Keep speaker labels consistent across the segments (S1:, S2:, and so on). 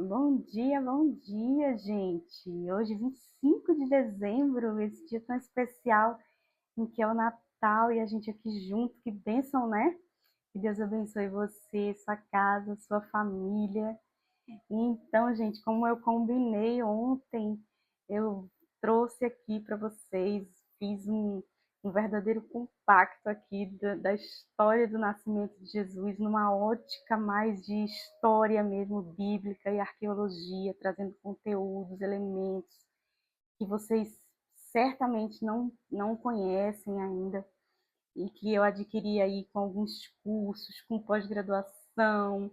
S1: Bom dia, gente. Hoje, 25 de dezembro, esse dia tão especial em que é o Natal e a gente aqui junto. Que bênção, né? Que Deus abençoe você, sua casa, sua família. Então, gente, como eu combinei ontem, eu trouxe aqui para vocês, fiz um verdadeiro compacto aqui da história do nascimento de Jesus, numa ótica mais de história mesmo, bíblica e arqueologia, trazendo conteúdos, elementos que vocês certamente não conhecem ainda e que eu adquiri aí com alguns cursos, com pós-graduação,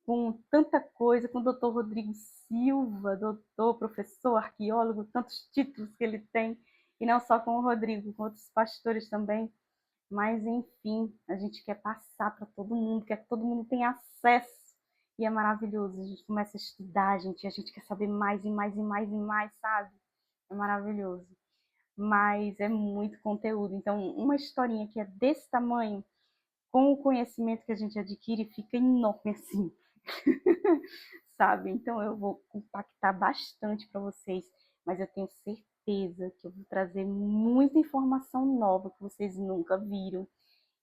S1: com tanta coisa, com o doutor Rodrigo Silva, doutor, professor, arqueólogo, tantos títulos que ele tem, e não só com o Rodrigo, com outros pastores também, mas enfim, a gente quer passar para todo mundo, quer que todo mundo tenha acesso, e é maravilhoso, a gente começa a estudar, a gente quer saber mais e mais e mais e mais, sabe? É maravilhoso, mas é muito conteúdo, então uma historinha que é desse tamanho, com o conhecimento que a gente adquire, fica enorme assim, sabe? Então eu vou compactar bastante para vocês, mas eu tenho certeza que eu vou trazer muita informação nova que vocês nunca viram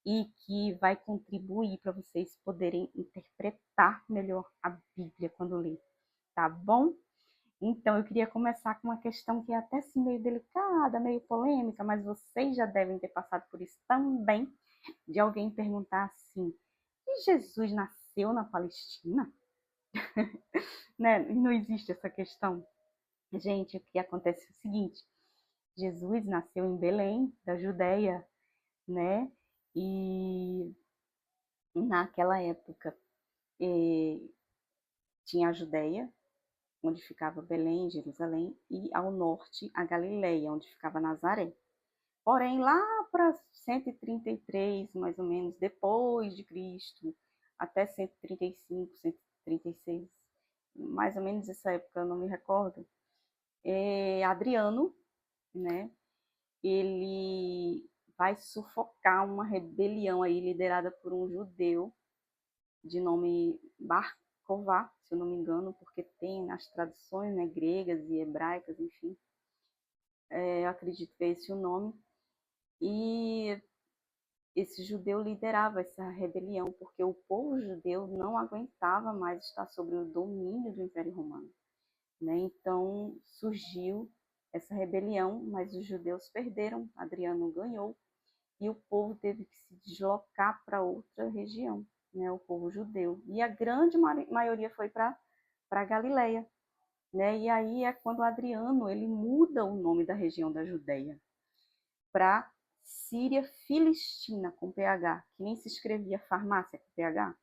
S1: e que vai contribuir para vocês poderem interpretar melhor a Bíblia quando ler, tá bom? Então eu queria começar com uma questão que é até assim meio delicada, meio polêmica, mas vocês já devem ter passado por isso também, de alguém perguntar assim: e Jesus nasceu na Palestina? Né? Não existe essa questão. Gente, o que acontece é o seguinte: Jesus nasceu em Belém, da Judéia, né? E naquela época tinha a Judéia, onde ficava Belém, Jerusalém, e ao norte a Galileia, onde ficava Nazaré. Porém, lá para 133, mais ou menos, depois de Cristo, até 135, 136, mais ou menos essa época, eu não me recordo, Adriano, né, ele vai sufocar uma rebelião aí liderada por um judeu de nome Bar Kokhba, se eu não me engano, porque tem nas traduções, né, gregas e hebraicas, enfim, eu acredito que é esse o nome. E esse judeu liderava essa rebelião, porque o povo judeu não aguentava mais estar sob o domínio do Império Romano, né? Então surgiu essa rebelião, mas os judeus perderam, Adriano ganhou, e o povo teve que se deslocar para outra região, né? O povo judeu. E a grande maioria foi para a Galileia, né? E aí é quando Adriano ele muda o nome da região da Judéia para Síria Filistina, com PH, que nem se escrevia farmácia com PH.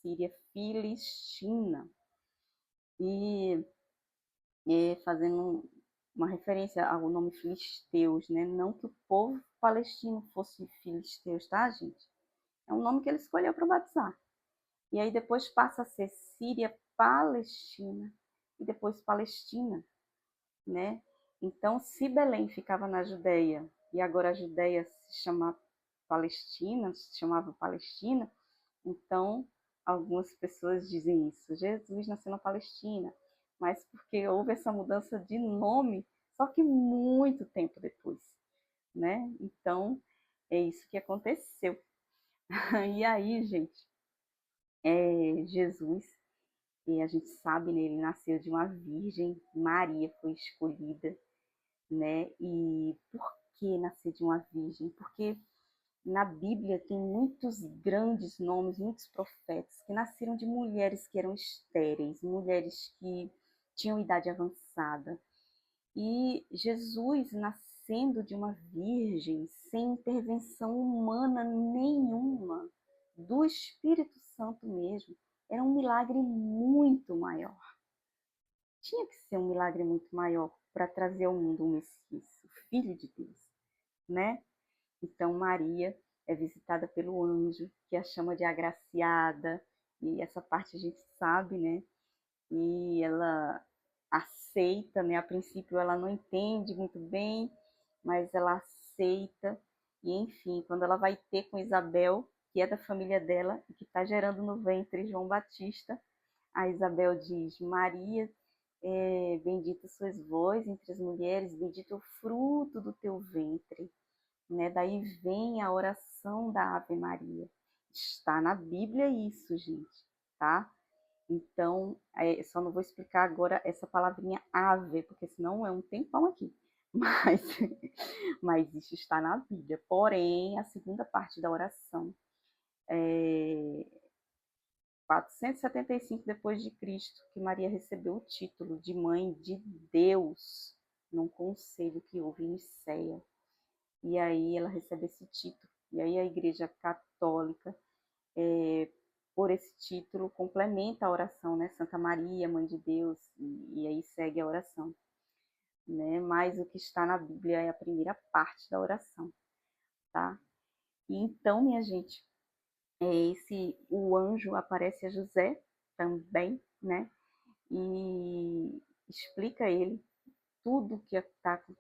S1: Síria Filistina. E fazendo uma referência ao nome filisteus, né? Não que o povo palestino fosse filisteus, tá, gente? É um nome que ele escolheu para batizar. E aí depois passa a ser Síria Palestina e depois Palestina, né? Então, se Belém ficava na Judéia e agora a Judéia se chama Palestina, se chamava Palestina, então algumas pessoas dizem isso: Jesus nasceu na Palestina, mas porque houve essa mudança de nome, só que muito tempo depois, né? Então, é isso que aconteceu. E aí, gente, Jesus, e a gente sabe, né, ele nasceu de uma virgem, Maria foi escolhida, né? E por que nascer de uma virgem? Porque na Bíblia tem muitos grandes nomes, muitos profetas que nasceram de mulheres que eram estéreis, mulheres que tinham idade avançada. E Jesus nascendo de uma virgem, sem intervenção humana nenhuma, do Espírito Santo mesmo, era um milagre muito maior. Tinha que ser um milagre muito maior para trazer ao mundo o Messias, o Filho de Deus, né? Então Maria é visitada pelo anjo, que a chama de agraciada, e essa parte a gente sabe, né? E ela aceita, né? A princípio ela não entende muito bem, mas ela aceita, e enfim, quando ela vai ter com Isabel, que é da família dela, e que está gerando no ventre João Batista, A Isabel diz: Maria, bendita sois vós entre as mulheres, bendito é o fruto do teu ventre. Né? Daí vem a oração da Ave Maria. Está na Bíblia isso, gente, tá? Então, só não vou explicar agora essa palavrinha ave, porque senão é um tempão aqui. Mas, mas isso está na Bíblia. Porém, a segunda parte da oração, 475 depois de Cristo, que Maria recebeu o título de Mãe de Deus, num conselho que houve em Nicéia. E aí ela recebe esse título. E aí a Igreja Católica, por esse título, complementa a oração, né? Santa Maria, Mãe de Deus, e aí segue a oração. Né? Mas o que está na Bíblia é a primeira parte da oração, tá? E então, minha gente, o anjo aparece a José também, né? E explica a ele tudo que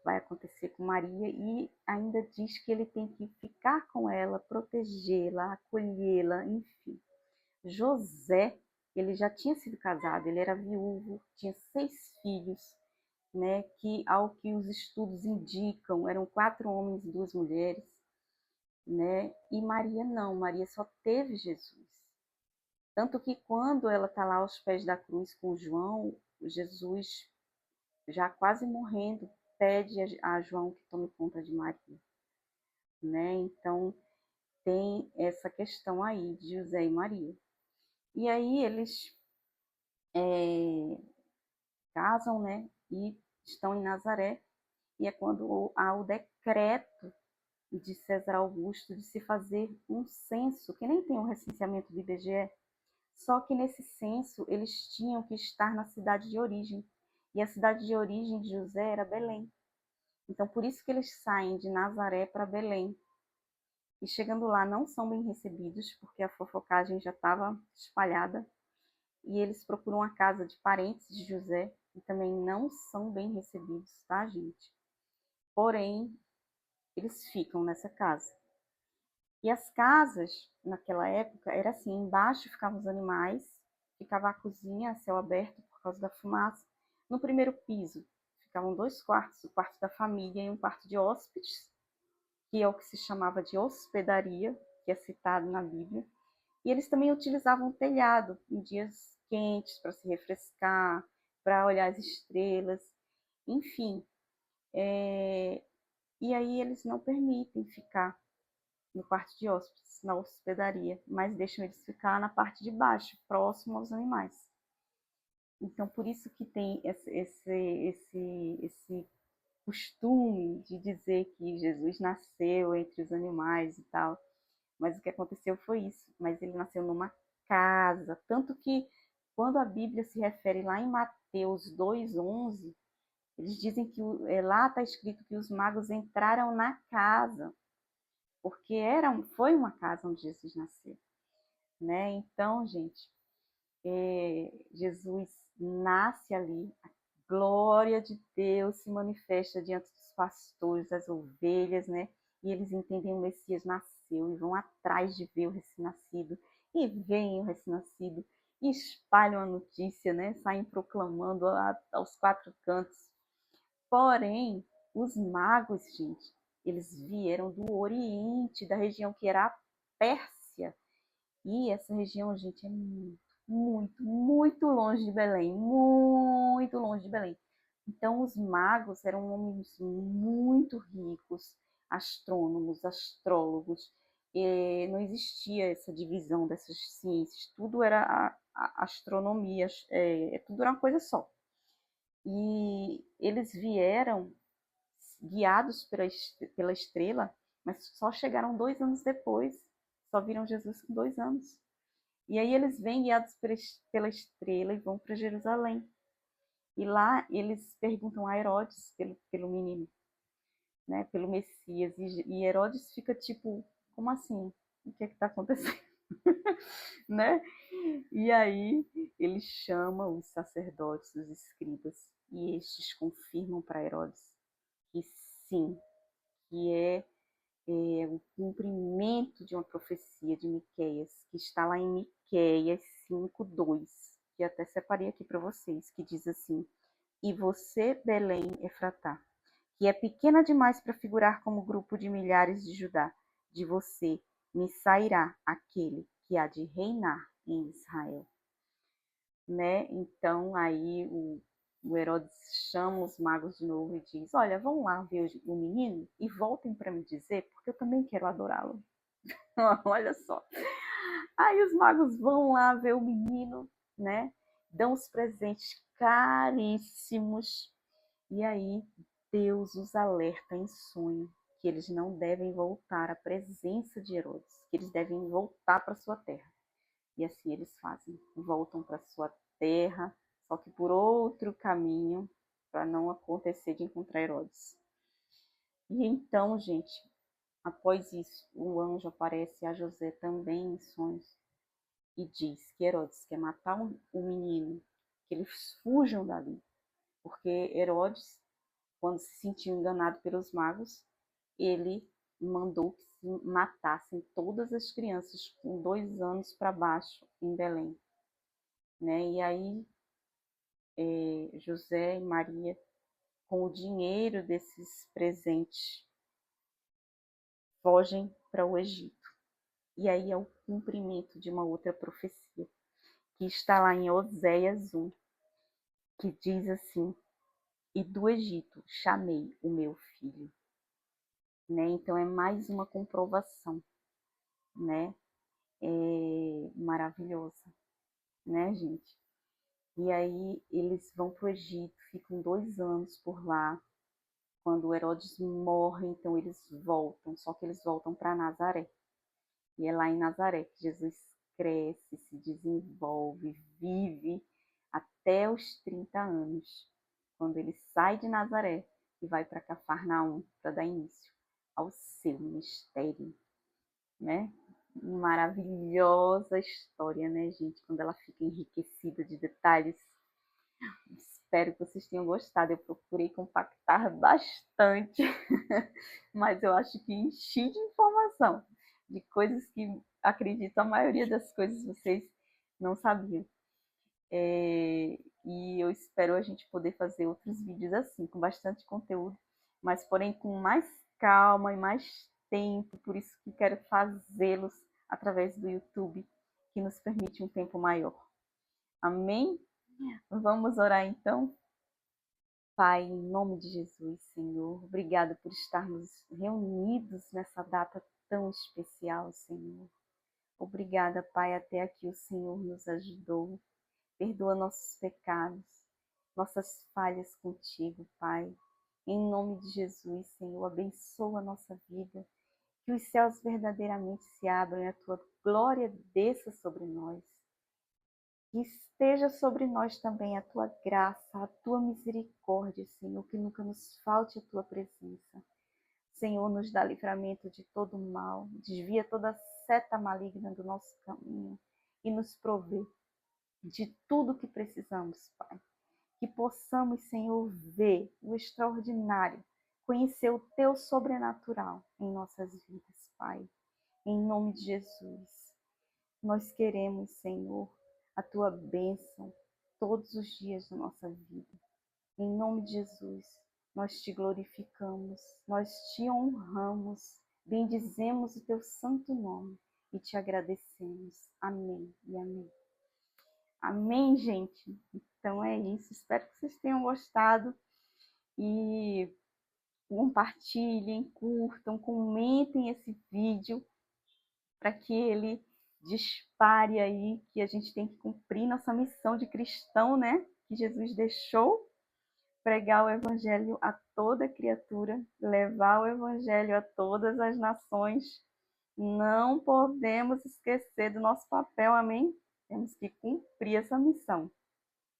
S1: vai acontecer com Maria e ainda diz que ele tem que ficar com ela, protegê-la, acolhê-la, enfim. José, ele já tinha sido casado, ele era viúvo, tinha 6 filhos, né, que ao que os estudos indicam, eram 4 homens e 2 mulheres, né, e Maria não, Maria só teve Jesus. Tanto que quando ela está lá aos pés da cruz com João, Jesus, já quase morrendo, pede a João que tome conta de Maria, né, então tem essa questão aí de José e Maria. E aí eles casam, né, e estão em Nazaré, e é quando há o decreto de César Augusto de se fazer um censo, que nem tem um recenseamento do IBGE, só que nesse censo eles tinham que estar na cidade de origem, e a cidade de origem de José era Belém. Então, por isso que eles saem de Nazaré para Belém. E chegando lá, não são bem recebidos, porque a fofocagem já estava espalhada, e eles procuram a casa de parentes de José, e também não são bem recebidos, tá, gente? Porém, eles ficam nessa casa. E as casas, naquela época, era assim, embaixo ficavam os animais, ficava a cozinha a céu aberto por causa da fumaça. No primeiro piso ficavam 2 quartos, o quarto da família e um quarto de hóspedes, que é o que se chamava de hospedaria, que é citado na Bíblia. E eles também utilizavam o telhado em dias quentes para se refrescar, para olhar as estrelas, enfim. E aí eles não permitem ficar no quarto de hóspedes, na hospedaria, mas deixam eles ficar na parte de baixo, próximo aos animais. Então, por isso que tem esse costume de dizer que Jesus nasceu entre os animais e tal. Mas o que aconteceu foi isso. Mas ele nasceu numa casa. Tanto que, quando a Bíblia se refere lá em Mateus 2,11, eles dizem que lá está escrito que os magos entraram na casa, porque foi uma casa onde Jesus nasceu, né? Então, gente, Jesus nasce ali, a glória de Deus se manifesta diante dos pastores, das ovelhas, né? E eles entendem o Messias nasceu e vão atrás de ver o recém-nascido, e veem o recém-nascido, e espalham a notícia, né? Saem proclamando aos 4 cantos. Porém, os magos, gente, eles vieram do Oriente, da região que era a Pérsia. E essa região, gente, é muito longe de Belém. Muito longe de Belém. Então, os magos eram homens muito ricos, astrônomos, astrólogos. E não existia essa divisão dessas ciências. Tudo era a astronomia, tudo era uma coisa só. E eles vieram guiados pela estrela, mas só chegaram 2 anos depois, só viram Jesus com 2 anos. E aí eles vêm guiados pela estrela e vão para Jerusalém. E lá eles perguntam a Herodes pelo menino, né, pelo Messias. E Herodes fica tipo, como assim? O que está acontecendo? Né? E aí ele chama os sacerdotes, os escribas, e estes confirmam para Herodes que sim, que o cumprimento de uma profecia de Miqueias, que está lá em Miqueias 5:2, que até separei aqui para vocês, que diz assim: E você, Belém Efratá, que é pequena demais para figurar como grupo de milhares de Judá, de você me sairá aquele que há de reinar em Israel. Né? Então aí o Herodes chama os magos de novo e diz: Olha, vão lá ver o menino e voltem para me dizer, porque eu também quero adorá-lo. Olha só. Aí os magos vão lá ver o menino, né? Dão os presentes caríssimos. E aí Deus os alerta em sonho que eles não devem voltar à presença de Herodes, que eles devem voltar para sua terra. E assim eles fazem, voltam para sua terra, só que por outro caminho, para não acontecer de encontrar Herodes. E então, gente, após isso, o anjo aparece a José também em sonhos e diz que Herodes quer matar o menino, que eles fujam dali, porque Herodes, quando se sentiu enganado pelos magos, ele mandou que se matassem todas as crianças com 2 anos para baixo em Belém. Né? E aí José e Maria, com o dinheiro desses presentes, fogem para o Egito. E aí é o cumprimento de uma outra profecia, que está lá em Oséias 1, que diz assim: E do Egito chamei o meu filho. Né? Então é mais uma comprovação, né? Maravilhosa, né, gente? E aí eles vão para o Egito, ficam 2 anos por lá. Quando Herodes morre, então eles voltam, só que eles voltam para Nazaré. E é lá em Nazaré que Jesus cresce, se desenvolve, vive até os 30 anos, quando ele sai de Nazaré e vai para Cafarnaum para dar início ao seu ministério, né? Maravilhosa história, né, gente? Quando ela fica enriquecida de detalhes. Espero que vocês tenham gostado. Eu procurei compactar bastante, mas eu acho que enchi de informação, de coisas que acredito a maioria das coisas vocês não sabiam. E eu espero a gente poder fazer outros vídeos assim, com bastante conteúdo, mas porém com mais calma e mais tempo, por isso que quero fazê-los através do YouTube, que nos permite um tempo maior. Amém? Vamos orar então? Pai, em nome de Jesus, Senhor, obrigada por estarmos reunidos nessa data tão especial, Senhor. Obrigada, Pai, até aqui o Senhor nos ajudou. Perdoa nossos pecados, nossas falhas contigo, Pai. Em nome de Jesus, Senhor, abençoa a nossa vida. Que os céus verdadeiramente se abram e a tua glória desça sobre nós. Que esteja sobre nós também a tua graça, a tua misericórdia, Senhor, que nunca nos falte a tua presença. Senhor, nos dá livramento de todo mal, desvia toda seta maligna do nosso caminho e nos provê de tudo que precisamos, Pai. Que possamos, Senhor, ver o extraordinário, conhecer o teu sobrenatural em nossas vidas, Pai. Em nome de Jesus, nós queremos, Senhor, a tua bênção todos os dias da nossa vida. Em nome de Jesus, nós te glorificamos, nós te honramos, bendizemos o teu santo nome e te agradecemos. Amém e amém. Amém, gente? Então é isso. Espero que vocês tenham gostado e compartilhem, curtam, comentem esse vídeo para que ele dispare aí, que a gente tem que cumprir nossa missão de cristão, né? Que Jesus deixou, pregar o evangelho a toda criatura, levar o evangelho a todas as nações. Não podemos esquecer do nosso papel, amém? Temos que cumprir essa missão,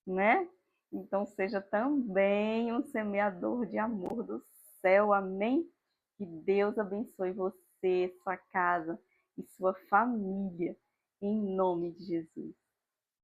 S1: né? Então seja também um semeador de amor do céu, amém? Que Deus abençoe você, sua casa e sua família, em nome de Jesus.